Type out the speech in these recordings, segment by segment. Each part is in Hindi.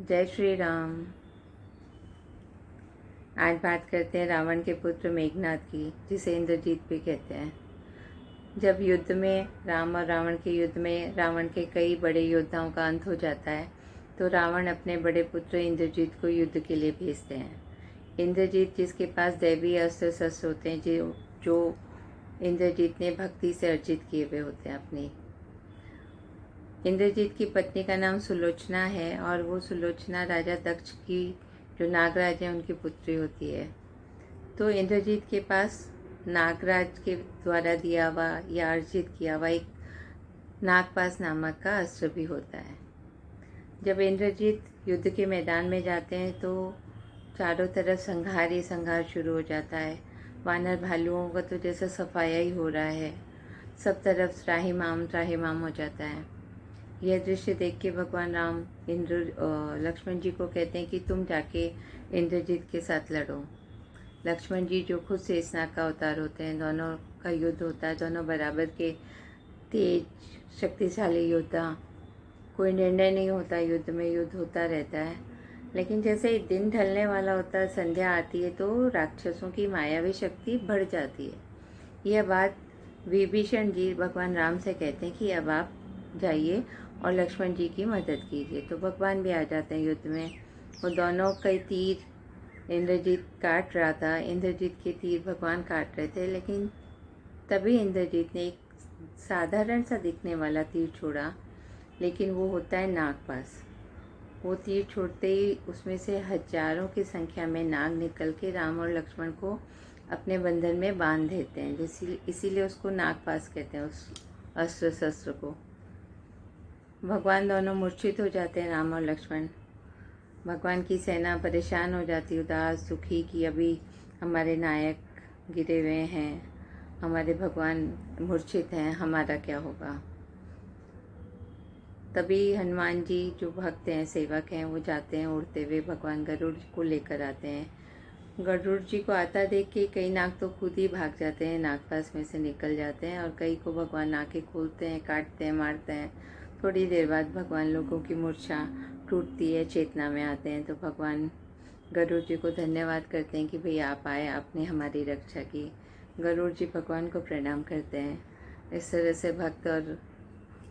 जय श्री राम। आज बात करते हैं रावण के पुत्र मेघनाद की, जिसे इंद्रजीत भी कहते हैं। जब युद्ध में राम और रावण के युद्ध में रावण के कई बड़े योद्धाओं का अंत हो जाता है, तो रावण अपने बड़े पुत्र इंद्रजीत को युद्ध के लिए भेजते हैं। इंद्रजीत, जिसके पास दैवीय अस्त्र शस्त्र होते हैं, जो इंद्रजीत ने भक्ति से अर्जित किए हुए होते हैं अपनी। इंद्रजीत की पत्नी का नाम सुलोचना है और वो सुलोचना राजा दक्ष की, जो नागराज है, उनकी पुत्री होती है। तो इंद्रजीत के पास नागराज के द्वारा दिया हुआ या अर्जित किया हुआ एक नागपाश नामक का अस्त्र भी होता है। जब इंद्रजीत युद्ध के मैदान में जाते हैं तो चारों तरफ संहार ही संहार शुरू हो जाता है। वानर भालुओं का तो जैसे सफाया ही हो रहा है, सब तरफ त्राहिमाम हो जाता है। यह दृश्य देख के भगवान राम लक्ष्मण जी को कहते हैं कि तुम जाके इंद्रजीत के साथ लड़ो। लक्ष्मण जी, जो खुद शेषनाग का अवतार होते हैं, दोनों का युद्ध होता है, दोनों बराबर के तेज शक्तिशाली योद्धा। कोई निर्णय नहीं होता युद्ध में, युद्ध होता रहता है। लेकिन जैसे ही दिन ढलने वाला होता है, संध्या आती है, तो राक्षसों की मायावी शक्ति बढ़ जाती है। यह बात विभीषण जी भगवान राम से कहते हैं कि अब आप जाइए और लक्ष्मण जी की मदद कीजिए। तो भगवान भी आ जाते हैं युद्ध में। वो दोनों कई तीर इंद्रजीत काट रहा था, इंद्रजीत के तीर भगवान काट रहे थे, लेकिन तभी इंद्रजीत ने एक साधारण सा दिखने वाला तीर छोड़ा, लेकिन वो होता है नागपाश। वो तीर छोड़ते ही उसमें से हजारों की संख्या में नाग निकल के राम और लक्ष्मण को अपने बंधन में बांध देते हैं। इसीलिए उसको नागपाश कहते हैं, उस अस्त्र शस्त्र को। भगवान दोनों मूर्छित हो जाते हैं, राम और लक्ष्मण। भगवान की सेना परेशान हो जाती, उदास दुखी कि अभी हमारे नायक गिरे हुए हैं, हमारे भगवान मूर्छित हैं, हमारा क्या होगा। तभी हनुमान जी, जो भक्त हैं, सेवक हैं, वो जाते हैं उड़ते हुए, भगवान गरुड़ को लेकर आते हैं। गरुड़ जी को आता देख के कई नाग तो खुद ही भाग जाते हैं, नागपाश में से निकल जाते हैं, और कई को भगवान आके खोलते हैं, काटते हैं, मारते हैं। थोड़ी देर बाद भगवान लोगों की मूर्छा टूटती है, चेतना में आते हैं। तो भगवान गरुड़ जी को धन्यवाद करते हैं कि भाई आप आए, आपने हमारी रक्षा की। गरुड़ जी भगवान को प्रणाम करते हैं। इस तरह से भक्त और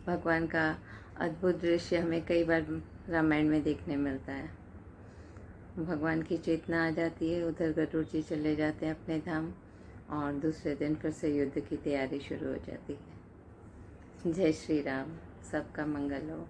भगवान का अद्भुत दृश्य हमें कई बार रामायण में देखने मिलता है। भगवान की चेतना आ जाती है, उधर गरुड़ जी चले जाते हैं अपने धाम, और दूसरे दिन फिर से युद्ध की तैयारी शुरू हो जाती है। जय श्री राम। सबका मंगल हो।